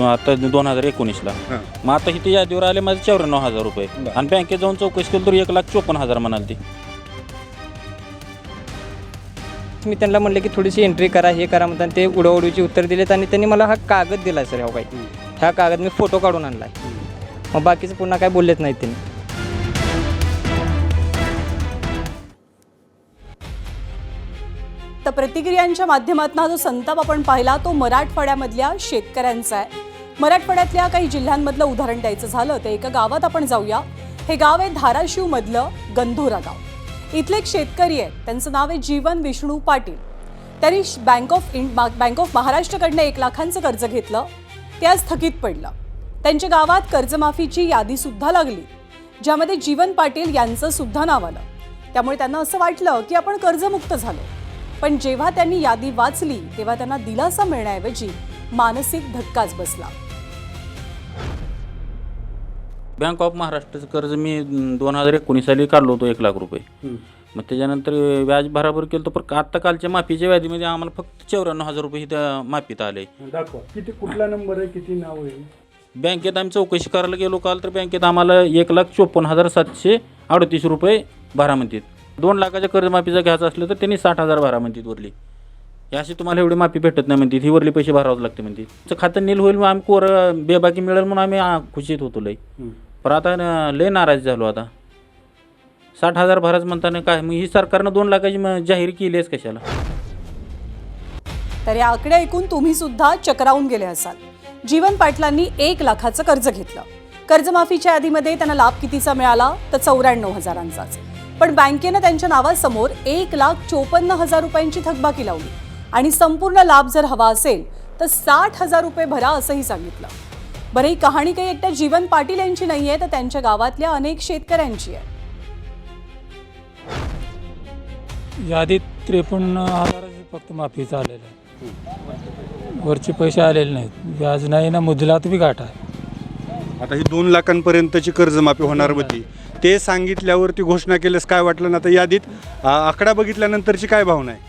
आता 2019ला. मग आता इथे यादीवर आले माझे 94,000 रुपये आणि बँकेत जाऊन चौकशी केली तर 1,54,000 म्हणाल ती. मी त्यांना म्हणलं की थोडीशी एंट्री करा, हे करा म्हणतात. ते उडवडीची उत्तर दिलेत आणि त्यांनी मला हा कागद दिला सर. ह्या काही ह्या कागद मी फोटो काढून आणला आहे. मग बाकीचं पुन्हा काय बोललेच नाहीत त्यांनी. तर प्रतिक्रियांच्या माध्यमातून हा जो संताप आपण पाहिला तो मराठवाड्यामधल्या शेतकऱ्यांचा आहे. मराठवाड्यातल्या काही जिल्ह्यांमधलं उदाहरण द्यायचं झालं तर एका गावात आपण जाऊया. हे गाव आहे धाराशिवमधलं गंधोरा गाव. इथले एक शेतकरी आहेत, त्यांचं नाव आहे जीवन विष्णू पाटील. त्यांनी बँक ऑफ महाराष्ट्रकडनं 1 लाखांचं कर्ज घेतलं. ते आज थकीत पडलं. त्यांच्या गावात कर्जमाफीची यादी सुद्धा लागली ज्यामध्ये जीवन पाटील यांचं सुद्धा नाव आलं. त्यामुळे त्यांना असं वाटलं की आपण कर्जमुक्त झालो. पण जेव्हा त्यांनी यादी वाचली तेव्हा त्यांना दिलासा मिळण्याऐवजी मानसिक धक्काच बसला. बँक ऑफ महाराष्ट्राचं कर्ज मी 2019 साली काढलो होतो 1 लाख रुपये. मग त्याच्यानंतर व्याज भराभर केलं तर पण आत्ता कालच्या माफीच्या व्याधीमध्ये आम्हाला फक्त 94,000 रुपये इथं माफीत आले. दाखवा किती, कुठला नंबर आहे, किती नाव आहे. बँकेत आम्ही चौकशी करायला गेलो काल तर बँकेत आम्हाला 1,54,738 रुपये भरा म्हणतात. 2 लाखाच्या कर्जमाफीचा घ्यायचं असलं तर त्यांनी 60,000 भरा म्हणतात वरली. अशी तुम्हाला एवढी माफी भेटत नाही म्हणतात. ही वरली पैसे भरावं लागते म्हणतात. त्याचं खातं नील होईल मग आम्ही कोरं बेबाकी मिळेल म्हणून आम्ही खुशीत होतो लई. पण आता लय नाराज झालो. आता 60,000 भराच म्हणताना काय मग ही सरकारनं 2 लाखाची जाहीर केली आहेच कशाला. तर या आकडे ऐकून तुम्ही सुद्धा चक्रावून गेले असाल. जीवन पाटलांनी 1 लाखाचं कर्ज घेतलं. कर्जमाफीच्या यादीमध्ये त्यांना लाभ कितीचा मिळाला तर 94,000चाच. पण बँकेनं त्यांच्या नावासमोर 1,54,000 रुपयांची थकबाकी लावली आणि संपूर्ण लाभ जर हवा असेल तर 60,000 रुपये भरा असंही सांगितलं. बरं, ही कहाणी काही एकट्या जीवन पाटील यांची नाही आहे तर त्यांच्या गावातल्या अनेक शेतकऱ्यांची आहे. यादीत 53,000 फक्त माफीचं आलेलं आहे. वरचे पैसे आलेले नाहीत. व्याज नाही ना, मुदलात बी गाठ आहे. आता ही 2 लाखांपर्यंतची कर्जमाफी होणार होती ते सांगितल्यावरती घोषणा केल्यास काय वाटलं ना. आता यादीत आकडा बघितल्यानंतरची काय भावना आहे.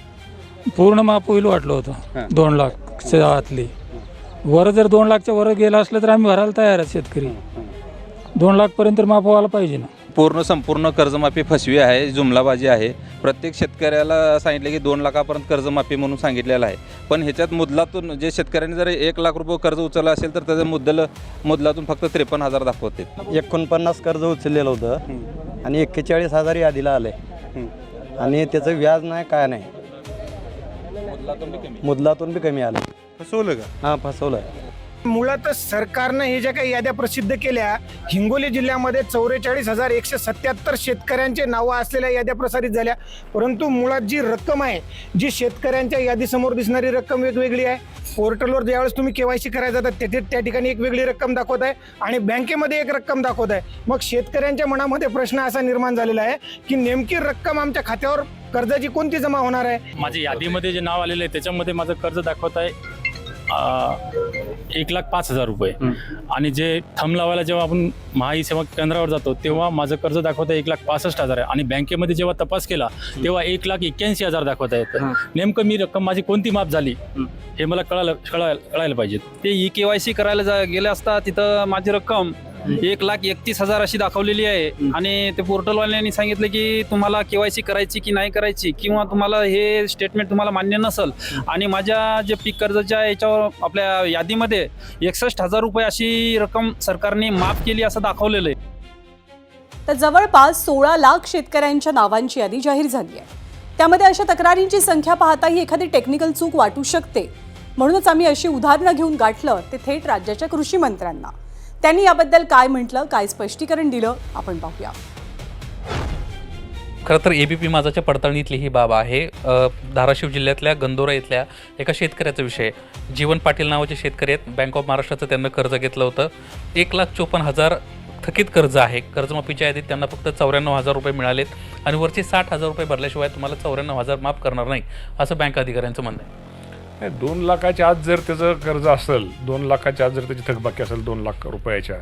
पूर्ण माफ होईल वाटलं होतं 2 लाखच्या आतली. वर जर 2 लाखच्या वर गेलं असलं तर आम्ही भरायला तयार आहे. शेतकरी 2 लाखपर्यंत माफ व्हायला पाहिजे ना. संपूर्ण कर्जमाफी फसवी आहे, जुमलाबाजी आहे. प्रत्येक शेतकऱ्याला सांगितलं की 2 लाखापर्यंत कर्जमाफी म्हणून सांगितलेलं आहे. पण ह्याच्यात मुदलातून जे शेतकऱ्यांनी जर 1 लाख रुपये कर्ज उचललं असेल तर त्याचं मुदलातून फक्त 53,000 दाखवते. 49 कर्ज उचललेलं होतं आणि 41,000 यादीला आले आणि त्याचं व्याज नाही काय नाही. मुदलातून बी कमी आलं. फसवलं का? हां, फसवलं. मुळातच सरकारनं हे ज्या काही याद्या प्रसिद्ध केल्या, हिंगोली जिल्ह्यामध्ये 44,177 शेतकऱ्यांचे नावं असलेल्या याद्या प्रसारित झाल्या. परंतु मुळात जी रक्कम आहे, जी शेतकऱ्यांच्या यादीसमोर दिसणारी रक्कम वेगवेगळी आहे. पोर्टलवर ज्यावेळेस तुम्ही केवायसी करायला जातात त्या ठिकाणी एक वेगळी रक्कम दाखवत आहे आणि बँकेमध्ये एक रक्कम दाखवत आहे. मग शेतकऱ्यांच्या मनामध्ये प्रश्न असा निर्माण झालेला आहे की नेमकी रक्कम आमच्या खात्यावर कर्जाची कोणती जमा होणार आहे. माझ्या यादीमध्ये जे नाव आलेलं आहे त्याच्यामध्ये माझं कर्ज दाखवत आहे 1,05,000 रुपये आणि जे थंब लावायला जेव्हा आपण महाई सेवा केंद्रावर जातो तेव्हा माझं कर्ज दाखवत आहे 1,65,000 आहे आणि बँकेमध्ये जेव्हा तपास केला तेव्हा 1,81,000 दाखवत आहेत. नेमकं मी रक्कम माझी कोणती माफ झाली हे मला कळायला पाहिजे. ते KYC करायला गेले असता तिथं माझी रक्कम 1,31,000 अशी दाखवलेली आहे आणि ते पोर्टलवाल्यांनी सांगितलं की तुम्हाला KYC करायची की नाही करायची, किंवा तुम्हाला हे स्टेटमेंट तुम्हाला मान्य नसेल, आणि माझ्या जे पीक कर्जाच्या याच्यावर आपल्या यादीमध्ये 61,000 रुपये अशी रक्कम सरकारने माफ केली असं दाखवलेलं आहे. तर जवळपास 16 लाख शेतकऱ्यांच्या नावांची यादी जाहीर झाली आहे. त्यामध्ये अशा तक्रारींची संख्या पाहताही एखादी टेक्निकल चूक वाटू शकते. म्हणूनच आम्ही अशी उदाहरणं घेऊन गाठलं ते थेट राज्याच्या कृषी मंत्र्यांना. त्यांनी याबद्दल काय म्हटलं, काय स्पष्टीकरण दिलं, आपण पाहूया. खरं तर ABP माझाच्या पडताळणीतली ही बाब आहे. धाराशिव जिल्ह्यातल्या गंदोरा इथल्या एका शेतकऱ्याचा विषय. जीवन पाटील नावाचे शेतकरी आहेत. बँक ऑफ महाराष्ट्राचं त्यांना कर्ज घेतलं होतं. 1,54,000 थकीत कर्ज आहे. कर्जमाफीच्या यादीत त्यांना फक्त 94,000 रुपये मिळालेत आणि वरचे 60,000 रुपये भरल्याशिवाय तुम्हाला 94,000 माफ करणार नाही, असं बँक अधिकाऱ्यांचं म्हणणं आहे. 2 लाखाच्या आत जर त्याचं कर्ज असेल, 2 लाखाच्या आत जर त्याची थकबाकी असेल 2 लाख रुपयाच्या,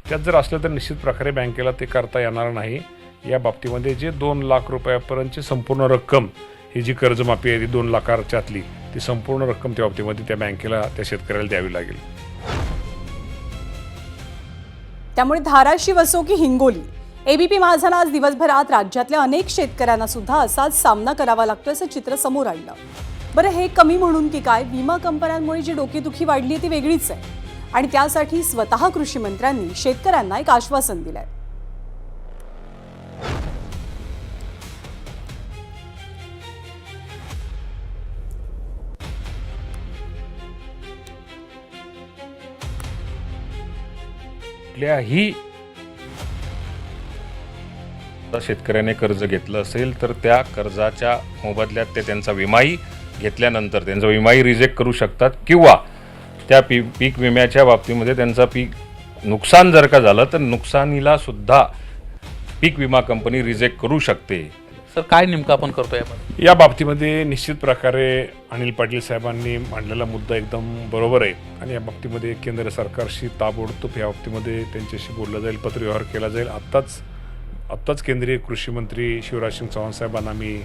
त्यात जर असलं तर निश्चित प्रकारे बँकेला ते करता येणार नाही. या बाबतीमध्ये जे 2 लाख रुपयापर्यंतची संपूर्ण रक्कम, ही जी कर्जमाफी आहे ती 2 लाखाच्या आतली, ती संपूर्ण रक्कम त्या बाबतीमध्ये त्या बँकेला त्या शेतकऱ्याला द्यावी लागेल. त्यामुळे धाराशिव असो की हिंगोली, ABP माझानं आज दिवसभरात राज्यातल्या अनेक शेतकऱ्यांना सुद्धा असाच सामना करावा लागतो असं चित्र समोर आणलं. बरं, हे कमी म्हणून की काय, विमा कंपन्यांमुळे जी डोकेदुखी वाढली ती वेगळीच आहे आणि त्यासाठी स्वतः कृषी मंत्र्यांनी शेतकऱ्यांना एक आश्वासन दिलंय. कुठल्याही शेतकऱ्याने कर्ज घेतलं असेल तर त्या कर्जाच्या मोबदल्यात ते त्यांचा विमाही घेतल्यानंतर त्यांचा विमाही रिजेक्ट करू शकतात, किंवा त्या पीक विम्याच्या बाबतीमध्ये त्यांचा पीक नुकसान जर का झालं तर नुकसानीला सुद्धा पीक विमा कंपनी रिजेक्ट करू शकते. सर, काय नेमकं आपण करतोय आपण या बाबतीमध्ये? निश्चित प्रकारे अनिल पाटील साहेबांनी मांडलेला मुद्दा एकदम बरोबर आहे आणि या बाबतीमध्ये केंद्र सरकारशी ताबडतोब या बाबतीमध्ये त्यांच्याशी बोललं जाईल, पत्रव्यवहार केला जाईल. आत्ताच केंद्रीय कृषी मंत्री शिवराज सिंग चौहान साहेबांना मी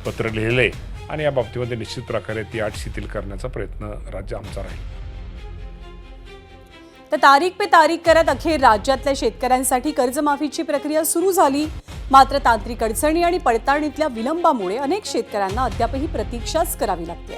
पत्र लिहिलं आहे आणि या बाबतीमध्ये निश्चित प्रकारे ती अट शिथिल करण्याचा प्रयत्न राज्य आमचा राहील. तर तारीख पे तारीख करत अखेर राज्यातल्या शेतकऱ्यांसाठी कर्जमाफीची प्रक्रिया सुरू झाली. मात्र तांत्रिक अडचणी आणि पडताळणीतल्या विलंबामुळे अनेक शेतकऱ्यांना अद्यापही प्रतीक्षाच करावी लागते.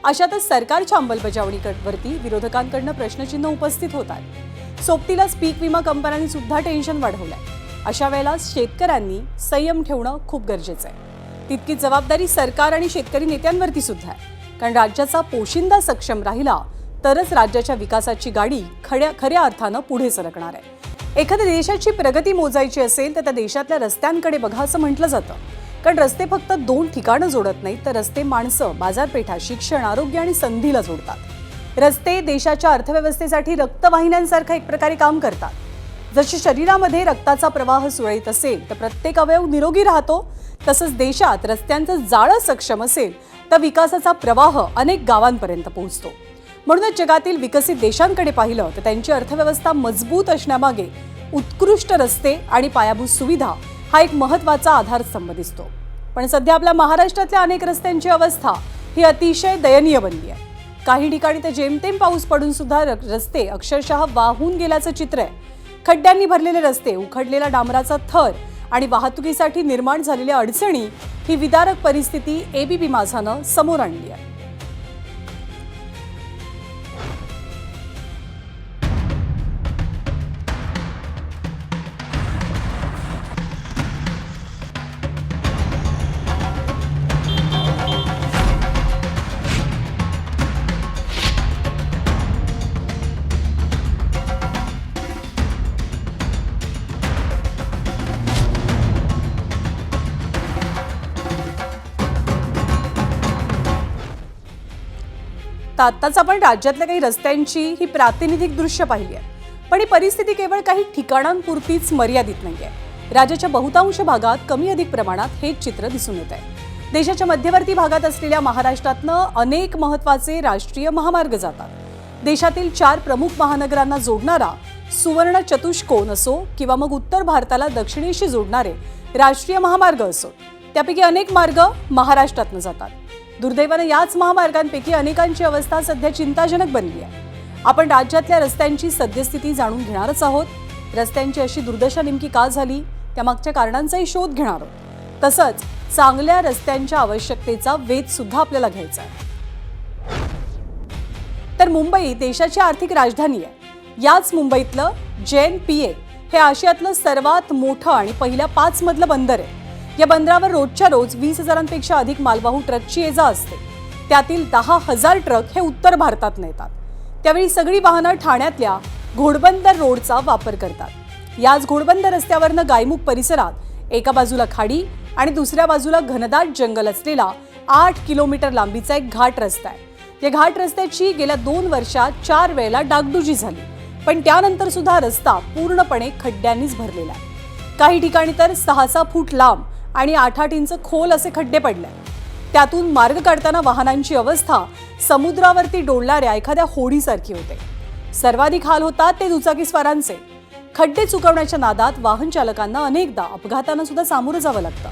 अशातच सरकारच्या अंमलबजावणीवरती विरोधकांकडून प्रश्नचिन्ह उपस्थित होत आहे. सोबतीलाच पीक विमा कंपन्यांनी सुद्धा टेन्शन वाढवलंय. अशा वेळेला शेतकऱ्यांनी संयम ठेवणं खूप गरजेचं आहे. तितकीच जबाबदारी सरकार आणि शेतकरी नेत्यांवरती सुद्धा आहे. कारण राज्याचा पोशिंदा सक्षम राहिला तरच राज्याच्या विकासाची गाडी खऱ्या अर्थानं पुढे सरकणार आहे. एखाद्या देशाची प्रगती मोजायची असेल तर त्या देशातल्या रस्त्यांकडे बघा असं म्हटलं जातं. कारण रस्ते फक्त 2 ठिकाणं जोडत नाहीत, तर रस्ते माणसं, बाजारपेठा, शिक्षण, आरोग्य आणि संधीला जोडतात. रस्ते देशाच्या अर्थव्यवस्थेसाठी रक्तवाहिन्यांसारखं एक प्रकारे काम करतात. जशी शरीरामध्ये रक्ताचा प्रवाह सुरळीत असेल तर प्रत्येक अवयव निरोगी राहतो, तसंच देशात रस्त्यांचं जाळं सक्षम असेल तर विकासाचा प्रवाह अनेक गावांपर्यंत पोहोचतो. म्हणूनच जगातील विकसित देशांकडे पाहिलं तर त्यांची अर्थव्यवस्था मजबूत असण्यामागे उत्कृष्ट रस्ते आणि पायाभूत सुविधा हा एक महत्त्वाचा आधारस्तंभ दिसतो. पण सध्या आपल्या महाराष्ट्रातल्या अनेक रस्त्यांची अवस्था ही अतिशय दयनीय बनली आहे. काही ठिकाणी तर जेमतेम पाऊस पडून सुद्धा रस्ते अक्षरशः वाहून गेल्याचं चित्र आहे. खड्ड्यांनी भरलेले रस्ते, उखडलेला डांबराचा थर आणि वाहतुकीसाठी निर्माण झालेल्या अडचणी ही विदारक परिस्थिती ABP माझानं समोर आणली आहे. तर आत्ताच आपण राज्यातल्या काही रस्त्यांची ही प्रातिनिधिक दृश्य पाहिली आहे. पण ही परिस्थिती केवळ काही ठिकाणांपुरतीच मर्यादित नाहीये. राज्याच्या बहुतांश भागात कमी अधिक प्रमाणात हेच चित्र दिसून येत आहे. देशाच्या मध्यवर्ती भागात असलेल्या महाराष्ट्रातनं अनेक महत्त्वाचे राष्ट्रीय महामार्ग जातात. देशातील 4 प्रमुख महानगरांना जोडणारा सुवर्ण चतुष्कोन असो किंवा मग उत्तर भारताला दक्षिणेशी जोडणारे राष्ट्रीय महामार्ग असो, त्यापैकी अनेक मार्ग महाराष्ट्रातनं जातात. दुर्दैवानं याच महामार्गांपैकी अनेकांची अवस्था सध्या चिंताजनक बनली आहे. आपण राज्यातल्या रस्त्यांची सद्यस्थिती जाणून घेणारच आहोत. रस्त्यांची अशी दुर्दशा नेमकी का झाली त्यामागच्या कारणांचाही शोध घेणार आहोत. तसंच चांगल्या रस्त्यांच्या आवश्यकतेचा वेध सुद्धा आपल्याला घ्यायचा आहे. तर मुंबई देशाची आर्थिक राजधानी आहे. याच मुंबईतलं JNPA हे आशियातलं सर्वात मोठं आणि पहिल्या 5 मधलं बंदर आहे. या बंदरावर रोजच्या रोज 20,000पेक्षा अधिक मालवाहू ट्रकची ये जा असते. त्यातील 10,000 ट्रक हे उत्तर भारतात नेतात. त्यावेळी सगळी वाहनं ठाण्यातल्या घोडबंदर रोडचा वापर करतात. याच घोडबंदर रस्त्यावरनं गायमुख परिसरात एका बाजूला खाडी आणि दुसऱ्या बाजूला घनदाट जंगल असलेला 8 किलोमीटर लांबीचा एक घाट रस्ता आहे. या घाट रस्त्याची गेल्या 2 वर्षात 4 वेळेला डागडुजी झाली, पण त्यानंतर सुद्धा रस्ता पूर्णपणे खड्ड्यांनीच भरलेला आहे. काही ठिकाणी तर 6-6 फूट लांब आणि 8-8 इंच खोल असे खड्डे पडले. त्यातून मार्ग काढताना वाहनांची अवस्था समुद्रावरती डोलणाऱ्या एखाद्या होडीसारखी होते. सर्वाधिक हाल होतात ते दुचाकीस्वारांचे. खड्डे चुकवण्याच्या नादात वाहन चालकांना अनेकदा अपघातांना सुद्धा सामोरं जावं लागतं.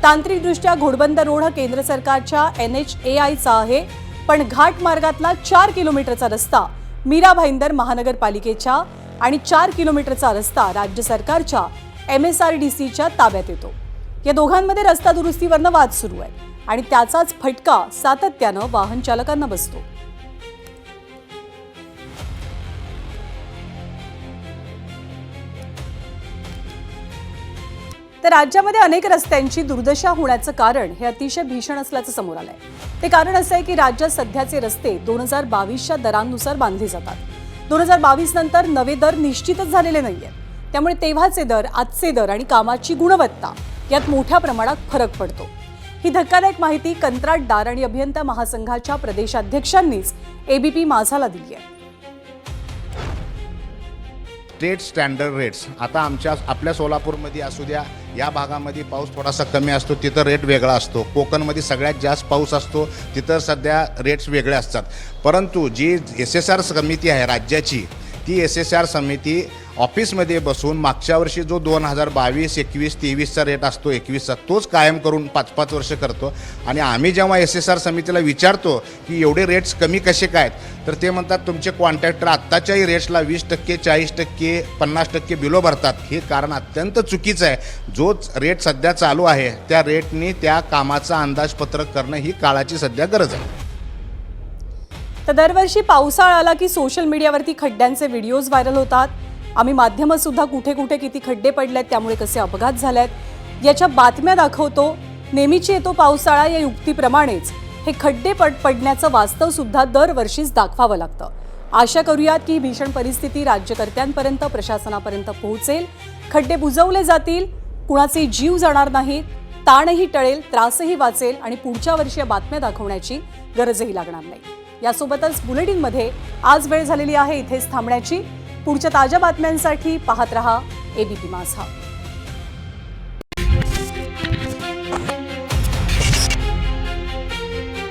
तांत्रिकदृष्ट्या घोडबंदर रोड हा केंद्र सरकारच्या NHAIचा आहे, पण घाट मार्गातला 4 किलोमीटरचा रस्ता मीरा भाईंदर महानगरपालिकेच्या आणि 4 किलोमीटरचा रस्ता राज्य सरकारच्या MSRDCच्या ताब्यात येतो. या दोघांमध्ये रस्ता दुरुस्तीवरनं वाद सुरू आहे आणि त्याचाच फटका सातत्यानं वाहन चालकांना बसतो. तर राज्यामध्ये अनेक रस्त्यांची दुर्दशा होण्याचं कारण हे अतिशय भीषण असल्याचं समोर आलंय. ते कारण असं आहे की राज्यात सध्याचे रस्ते 2022च्या दरांनुसार बांधले जातात. 2022 नंतर नवे दर निश्चितच झालेले नाहीयेत. त्यामुळे तेव्हाचे दर, आजचे दर आणि कामाची गुणवत्ता यात मोठ्या प्रमाणात फरक पडतो. ही धक्कादायक माहिती कंत्राटदार आणि अभियंता महासंघाच्या प्रदेशाध्यक्षांनीच ABP माझाला दिली आहे. स्टेट स्टँडर्ड रेट्स आता आपल्या सोलापूरमध्ये असू द्या, या भागामध्ये पाऊस थोडासा कमी असतो, तिथं रेट वेगळा असतो. कोकणमध्ये सगळ्यात जास्त पाऊस असतो, तिथं सध्या रेट्स वेगळे असतात. परंतु जी SSR समिती आहे राज्याची, ती SSR समिती ऑफिसमध्ये बसून मागच्या वर्षी जो 2022, 21, 23चा रेट असतो, 21चा, तोच कायम करून 5-5 वर्ष करतो. आणि आम्ही जेव्हा SSR समितीला विचारतो की एवढे रेट्स कमी कसे काय, तर ते म्हणतात तुमचे कॉन्ट्रॅक्टर आत्ताच्याही रेट्सला 20%, 40%, 50% बिलो भरतात. हे कारण अत्यंत चुकीचं आहे. जो रेट सध्या चालू आहे त्या रेटनी त्या कामाचं अंदाजपत्रक करणं ही काळाची सध्या गरज आहे. तर दरवर्षी पावसाळा आला की सोशल मीडियावरती खड्ड्यांचे व्हिडिओज व्हायरल होतात. आम्ही माध्यमं सुद्धा कुठे कुठे किती खड्डे पडलेत, त्यामुळे कसे अपघात झालेत याच्या बातम्या दाखवतो. नेहमीची येतो पावसाळा या युक्तीप्रमाणेच हे खड्डे पडण्याचं वास्तव सुद्धा दरवर्षीच दाखवावं लागतं. आशा करूयात की ही भीषण परिस्थिती राज्यकर्त्यांपर्यंत, प्रशासनापर्यंत पोहोचेल. खड्डे बुजवले जातील, कुणाचे जीव जाणार नाहीत, ताणही टळेल, त्रासही वाचेल आणि पुढच्या वर्षी या बातम्या दाखवण्याची गरजही लागणार नाही. यासोबतच बुलेटिनमध्ये आज वेळ झालेली आहे इथेच थांबण्याची. पुढच्या ताज्या बातम्यांसाठी पाहत रहा ABP माझा.